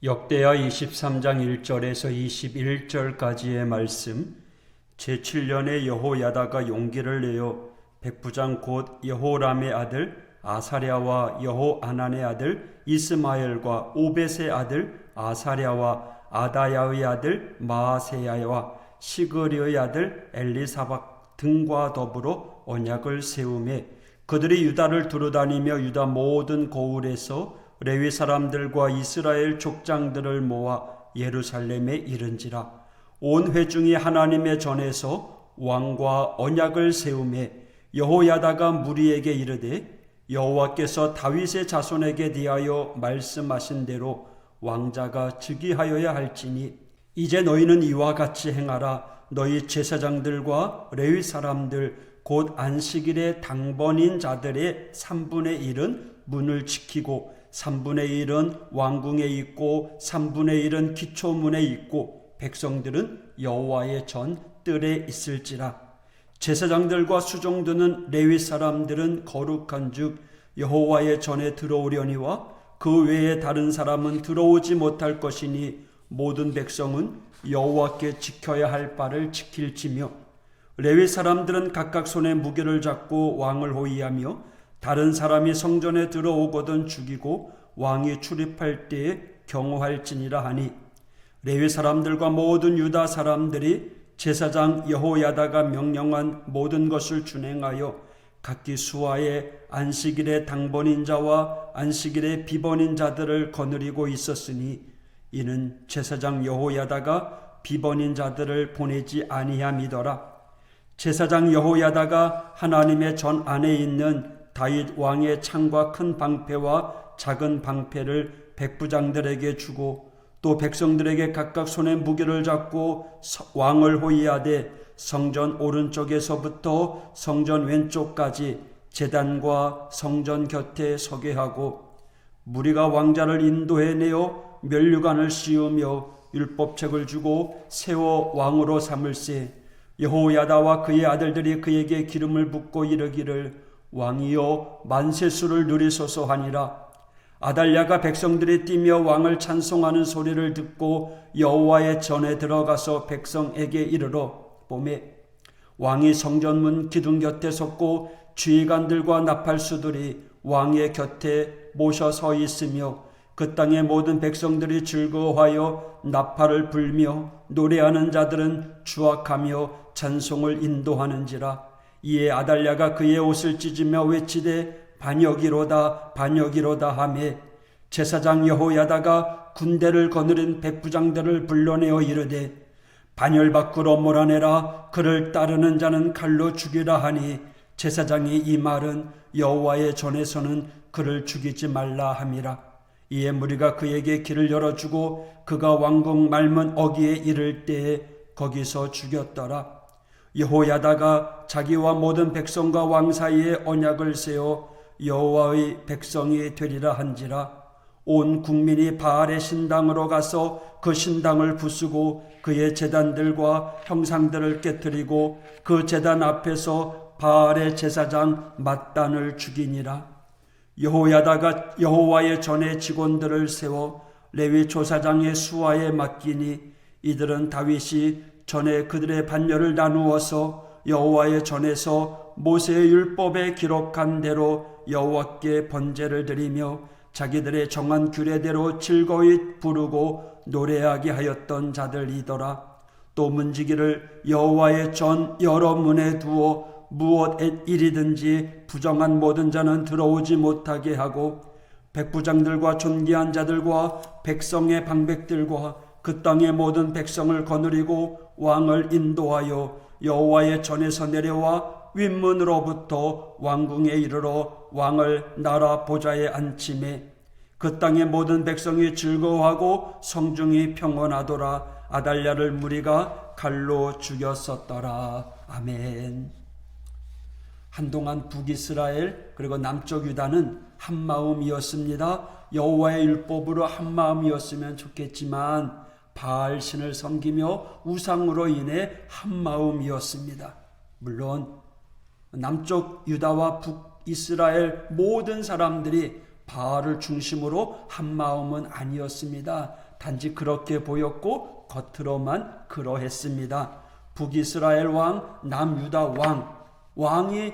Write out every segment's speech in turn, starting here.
역대하 23장 1절에서 21절까지의 말씀. 제7년에 여호야다가 용기를 내어 백부장 곧 여호람의 아들 아사랴와 여호아난의 아들 이스마엘과 오벳의 아들 아사랴와 아다야의 아들 마아세야와 시그리의 아들 엘리사박 등과 더불어 언약을 세우매 그들이 유다를 두루다니며 유다 모든 고을에서 레위 사람들과 이스라엘 족장들을 모아 예루살렘에 이른지라. 온 회중이 하나님의 전에서 왕과 언약을 세우매 여호야다가 무리에게 이르되 여호와께서 다윗의 자손에게 대하여 말씀하신 대로 왕자가 즉위하여야 할지니 이제 너희는 이와 같이 행하라. 너희 제사장들과 레위 사람들 곧 안식일의 당번인 자들의 3분의 1은 문을 지키고 3분의 1은 왕궁에 있고 3분의 1은 기초문에 있고 백성들은 여호와의 전 뜰에 있을지라. 제사장들과 수종드는 레위 사람들은 거룩한즉 여호와의 전에 들어오려니와 그 외에 다른 사람은 들어오지 못할 것이니 모든 백성은 여호와께 지켜야 할 바를 지킬지며 레위 사람들은 각각 손에 무게를 잡고 왕을 호위하며 다른 사람이 성전에 들어오거든 죽이고 왕이 출입할 때에 경호할지니라 하니 레위 사람들과 모든 유다 사람들이 제사장 여호야다가 명령한 모든 것을 준행하여 각기 수하에 안식일의 당번인 자와 안식일의 비번인 자들을 거느리고 있었으니 이는 제사장 여호야다가 비번인 자들을 보내지 아니함이더라. 제사장 여호야다가 하나님의 전 안에 있는 다윗 왕의 창과 큰 방패와 작은 방패를 백부장들에게 주고 또 백성들에게 각각 손에 무기를 잡고 왕을 호위하되 성전 오른쪽에서부터 성전 왼쪽까지 제단과 성전 곁에 서게 하고 무리가 왕자를 인도해내어 면류관을 씌우며 율법책을 주고 세워 왕으로 삼을세. 여호야다와 그의 아들들이 그에게 기름을 붓고 이르기를 왕이여 만세수를 누리소서 하니라. 아달랴가 백성들이 뛰며 왕을 찬송하는 소리를 듣고 여호와의 전에 들어가서 백성에게 이르러 보매 왕이 성전문 기둥 곁에 섰고 지휘관들과 나팔수들이 왕의 곁에 모셔 서 있으며 그 땅의 모든 백성들이 즐거워하여 나팔을 불며 노래하는 자들은 주악하며 찬송을 인도하는지라. 이에 아달랴가 그의 옷을 찢으며 외치되 반역이로다 반역이로다 하매 제사장 여호야다가 군대를 거느린 백부장들을 불러내어 이르되 반열 밖으로 몰아내라. 그를 따르는 자는 칼로 죽이라 하니 제사장이 이 말은 여호와의 전에서는 그를 죽이지 말라 함이라. 이에 무리가 그에게 길을 열어주고 그가 왕궁 말문 어귀에 이를 때에 거기서 죽였더라. 여호야다가 자기와 모든 백성과 왕 사이에 언약을 세워 여호와의 백성이 되리라 한지라. 온 국민이 바알의 신당으로 가서 그 신당을 부수고 그의 제단들과 형상들을 깨뜨리고 그 제단 앞에서 바알의 제사장 맏단을 죽이니라. 여호야다가 여호와의 전에 직원들을 세워 레위 조사장의 수하에 맡기니 이들은 다윗이 전에 그들의 반열을 나누어서 여호와의 전에서 모세의 율법에 기록한 대로 여호와께 번제를 드리며 자기들의 정한 규례대로 즐거이 부르고 노래하게 하였던 자들이더라. 또 문지기를 여호와의 전 여러 문에 두어 무엇 일이든지 부정한 모든 자는 들어오지 못하게 하고 백부장들과 존귀한 자들과 백성의 방백들과 그 땅의 모든 백성을 거느리고 왕을 인도하여 여호와의 전에서 내려와 윗문으로부터 왕궁에 이르러 왕을 나라 보좌에 앉히매 그 땅의 모든 백성이 즐거워하고 성중이 평온하더라. 아달랴를 무리가 칼로 죽였었더라. 아멘. 한동안 북이스라엘 그리고 남쪽 유다는 한마음이었습니다. 여호와의 율법으로 한마음이었으면 좋겠지만 바알 신을 섬기며 우상으로 인해 한마음이었습니다. 물론 남쪽 유다와 북이스라엘 모든 사람들이 바알을 중심으로 한 마음은 아니었습니다. 단지 그렇게 보였고 겉으로만 그러했습니다. 북이스라엘 왕, 남유다 왕이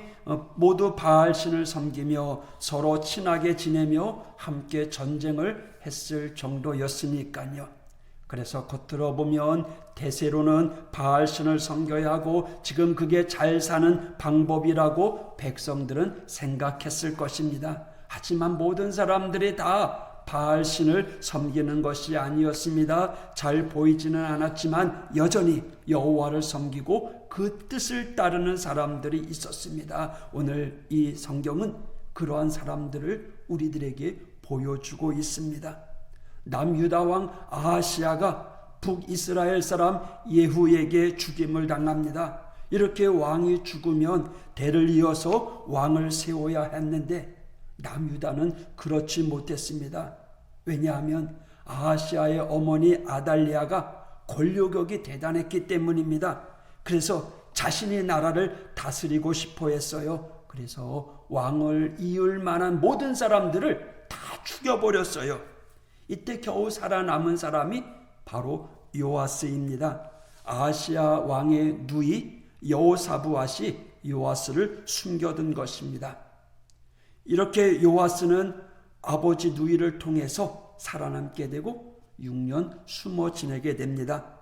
모두 바알신을 섬기며 서로 친하게 지내며 함께 전쟁을 했을 정도였으니까요. 그래서 겉으로 보면 대세로는 바알신을 섬겨야 하고 지금 그게 잘 사는 방법이라고 백성들은 생각했을 것입니다. 하지만 모든 사람들이 다 바알신을 섬기는 것이 아니었습니다. 잘 보이지는 않았지만 여전히 여호와를 섬기고 그 뜻을 따르는 사람들이 있었습니다. 오늘 이 성경은 그러한 사람들을 우리들에게 보여주고 있습니다. 남유다 왕 아하시야가 북이스라엘 사람 예후에게 죽임을 당합니다. 이렇게 왕이 죽으면 대를 이어서 왕을 세워야 했는데 남유다는 그렇지 못했습니다. 왜냐하면 아하시야의 어머니 아달랴가 권력욕이 대단했기 때문입니다. 그래서 자신이 나라를 다스리고 싶어 했어요. 그래서 왕을 이을 만한 모든 사람들을 다 죽여버렸어요. 이때 겨우 살아남은 사람이 바로 요아스입니다. 아하시야 왕의 누이 여호사부앗이 요아스를 숨겨둔 것입니다. 이렇게 요아스는 아버지 누이를 통해서 살아남게 되고 6년 숨어 지내게 됩니다.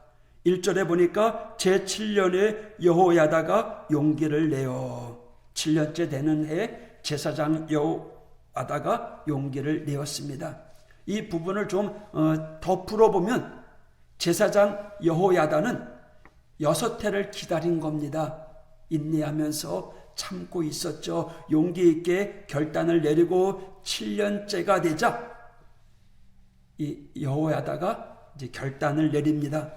1절에 보니까 제7년에 여호야다가 용기를 내어 7년째 되는 해에 제사장 여호야다가 용기를 내었습니다. 이 부분을 좀 더 풀어보면 제사장 여호야다는 6해를 기다린 겁니다. 인내하면서 참고 있었죠. 용기 있게 결단을 내리고 7년째가 되자 이 여호야다가 이제 결단을 내립니다.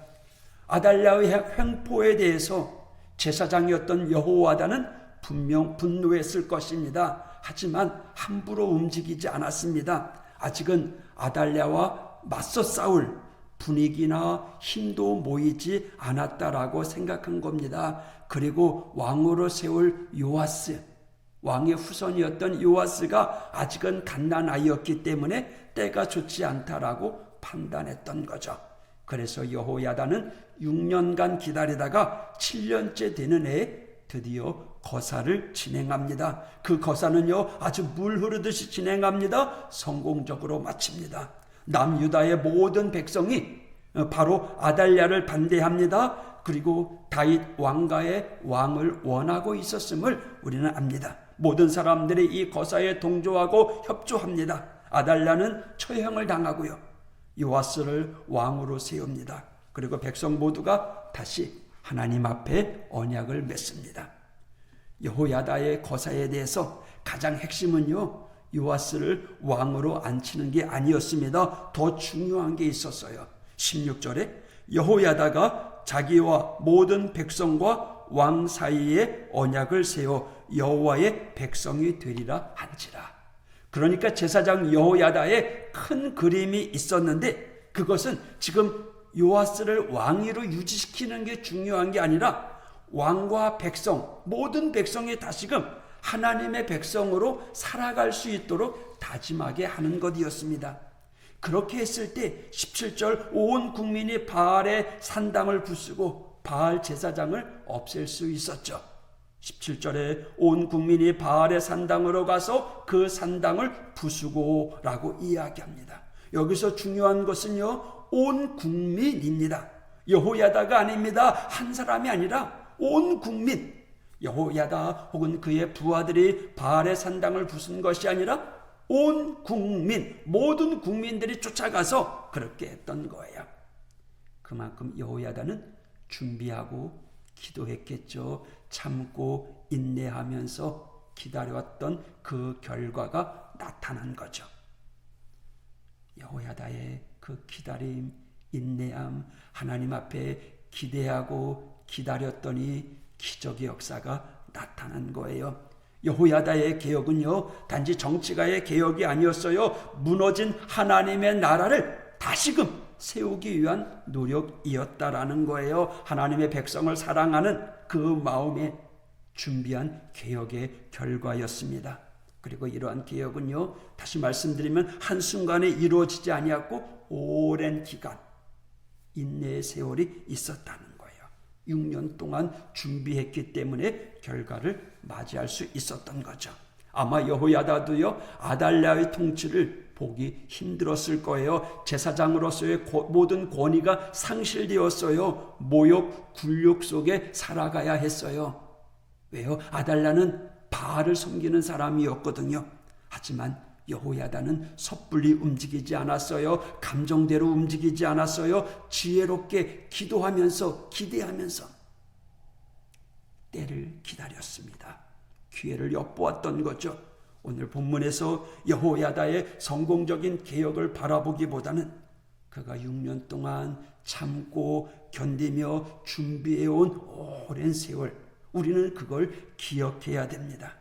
아달랴의 횡포에 대해서 제사장이었던 여호야다는 분명 분노했을 것입니다. 하지만 함부로 움직이지 않았습니다. 아직은 아달랴와 맞서 싸울 분위기나 힘도 모이지 않았다라고 생각한 겁니다. 그리고 왕으로 세울 요아스, 왕의 후손이었던 요아스가 아직은 갓난아이였기 때문에 때가 좋지 않다라고 판단했던 거죠. 그래서 여호야다는 6년간 기다리다가 7년째 되는 해에 드디어 거사를 진행합니다. 그 거사는요 아주 물 흐르듯이 진행합니다. 성공적으로 마칩니다. 남유다의 모든 백성이 바로 아달랴를 반대합니다. 그리고 다윗 왕가의 왕을 원하고 있었음을 우리는 압니다. 모든 사람들이 이 거사에 동조하고 협조합니다. 아달랴는 처형을 당하고요. 요아스를 왕으로 세웁니다. 그리고 백성 모두가 다시 하나님 앞에 언약을 맺습니다. 여호야다의 거사에 대해서 가장 핵심은요, 요아스를 왕으로 앉히는 게 아니었습니다. 더 중요한 게 있었어요. 16절에 여호야다가 자기와 모든 백성과 왕 사이에 언약을 세워 여호와의 백성이 되리라 한지라. 그러니까 제사장 여호야다의 큰 그림이 있었는데 그것은 지금 요아스를 왕위로 유지시키는 게 중요한 게 아니라 왕과 백성, 모든 백성이 다시금 하나님의 백성으로 살아갈 수 있도록 다짐하게 하는 것이었습니다. 그렇게 했을 때 17절 온 국민이 바알의 산당을 부수고 바알 제사장을 없앨 수 있었죠. 17절에 온 국민이 바알의 산당으로 가서 그 산당을 부수고 라고 이야기합니다. 여기서 중요한 것은요, 온 국민입니다. 여호야다가 아닙니다. 한 사람이 아니라 온 국민, 여호야다 혹은 그의 부하들이 바알의 산당을 부순 것이 아니라 온 국민, 모든 국민들이 쫓아가서 그렇게 했던 거예요. 그만큼 여호야다는 준비하고 기도했겠죠. 참고 인내하면서 기다려왔던 그 결과가 나타난 거죠. 여호야다의 그 기다림, 인내함, 하나님 앞에 기대하고 기다렸더니 기적의 역사가 나타난 거예요. 여호야다의 개혁은요, 단지 정치가의 개혁이 아니었어요. 무너진 하나님의 나라를 다시금 세우기 위한 노력이었다라는 거예요. 하나님의 백성을 사랑하는 그 마음에 준비한 개혁의 결과였습니다. 그리고 이러한 개혁은요, 다시 말씀드리면 한순간에 이루어지지 아니었고 오랜 기간 인내의 세월이 있었다는 거예요. 6년 동안 준비했기 때문에 결과를 맞이할 수 있었던 거죠. 아마 여호야다도요, 아달랴의 통치를 보기 힘들었을 거예요. 제사장으로서의 모든 권위가 상실되었어요. 모욕, 굴욕 속에 살아가야 했어요. 왜요? 아달랴는 바알을 섬기는 사람이었거든요. 하지만 여호야다는 섣불리 움직이지 않았어요. 감정대로 움직이지 않았어요. 지혜롭게 기도하면서 기대하면서 때를 기다렸습니다. 기회를 엿보았던 거죠. 오늘 본문에서 여호야다의 성공적인 개혁을 바라보기보다는 그가 6년 동안 참고 견디며 준비해온 오랜 세월, 우리는 그걸 기억해야 됩니다.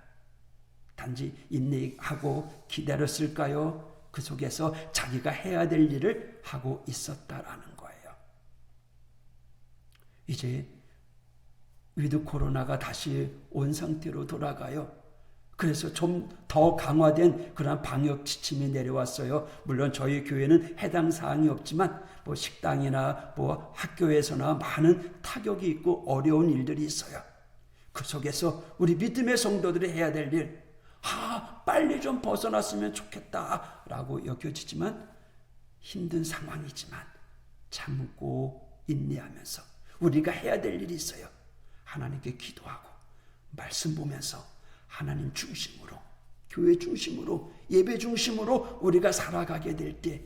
단지 인내하고 기다렸을까요? 그 속에서 자기가 해야 될 일을 하고 있었다라는 거예요. 이제 위드 코로나가 다시 온 상태로 돌아가요. 그래서 좀 더 강화된 그런 방역 지침이 내려왔어요. 물론 저희 교회는 해당 사항이 없지만 식당이나 학교에서나 많은 타격이 있고 어려운 일들이 있어요. 그 속에서 우리 믿음의 성도들이 해야 될 일, 빨리 좀 벗어났으면 좋겠다라고 여겨지지만 힘든 상황이지만 참고 인내하면서 우리가 해야 될 일이 있어요. 하나님께 기도하고 말씀 보면서 하나님 중심으로, 교회 중심으로, 예배 중심으로 우리가 살아가게 될 때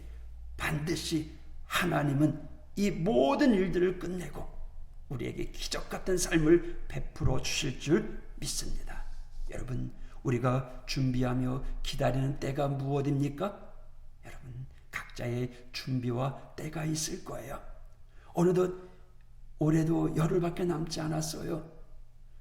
반드시 하나님은 이 모든 일들을 끝내고 우리에게 기적 같은 삶을 베풀어 주실 줄 믿습니다. 여러분, 우리가 준비하며 기다리는 때가 무엇입니까? 여러분, 각자의 준비와 때가 있을 거예요. 어느덧 올해도 열흘밖에 남지 않았어요.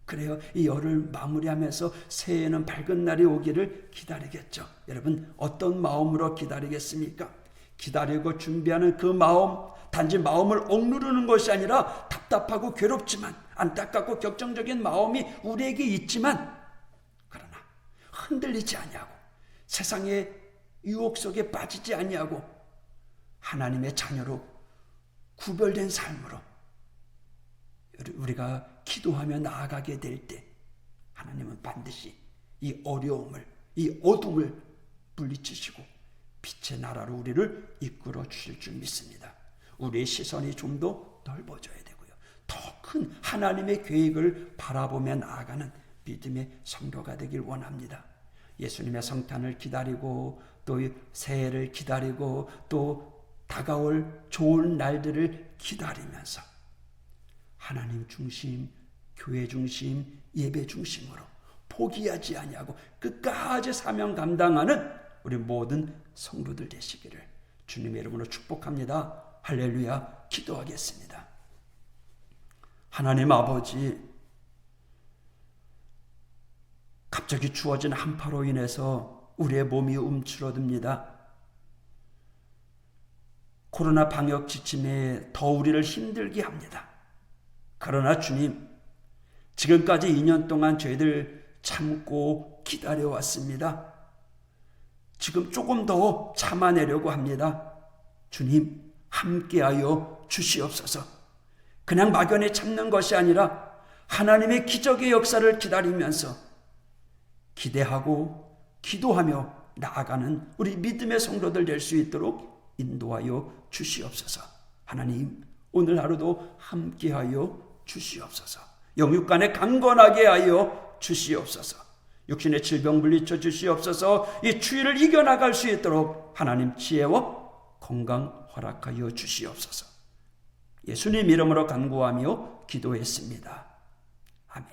그래요. 이 열을 마무리하면서 새해에는 밝은 날이 오기를 기다리겠죠. 여러분, 어떤 마음으로 기다리겠습니까? 기다리고 준비하는 그 마음, 단지 마음을 억누르는 것이 아니라 답답하고 괴롭지만 안타깝고 격정적인 마음이 우리에게 있지만, 그러나 흔들리지 아니하고 세상의 유혹 속에 빠지지 아니하고 하나님의 자녀로 구별된 삶으로 우리가 기도하며 나아가게 될 때 하나님은 반드시 이 어려움을, 이 어둠을 물리치시고 빛의 나라로 우리를 이끌어 주실 줄 믿습니다. 우리의 시선이 좀 더 넓어져야 되고요. 더 큰 하나님의 계획을 바라보며 나아가는 믿음의 성도가 되길 원합니다. 예수님의 성탄을 기다리고 또 새해를 기다리고 또 다가올 좋은 날들을 기다리면서 하나님 중심, 교회 중심, 예배 중심으로 포기하지 아니하고 끝까지 사명 감당하는 우리 모든 성도들 되시기를 주님의 이름으로 축복합니다. 할렐루야. 기도하겠습니다. 하나님 아버지, 갑자기 주어진 한파로 인해서 우리의 몸이 움츠러듭니다. 코로나 방역 지침에 더 우리를 힘들게 합니다. 그러나 주님, 지금까지 2년 동안 저희들 참고 기다려왔습니다. 지금 조금 더 참아내려고 합니다. 주님, 함께하여 주시옵소서. 그냥 막연히 참는 것이 아니라 하나님의 기적의 역사를 기다리면서 기대하고 기도하며 나아가는 우리 믿음의 성도들 될 수 있도록 인도하여 주시옵소서. 하나님, 오늘 하루도 함께하여 주시옵소서. 영육간에 강건하게 하여 주시옵소서. 육신의 질병 물리쳐 주시옵소서. 이 추위를 이겨나갈 수 있도록 하나님 지혜와 건강 허락하여 주시옵소서. 예수님 이름으로 간구하며 기도했습니다. 아멘.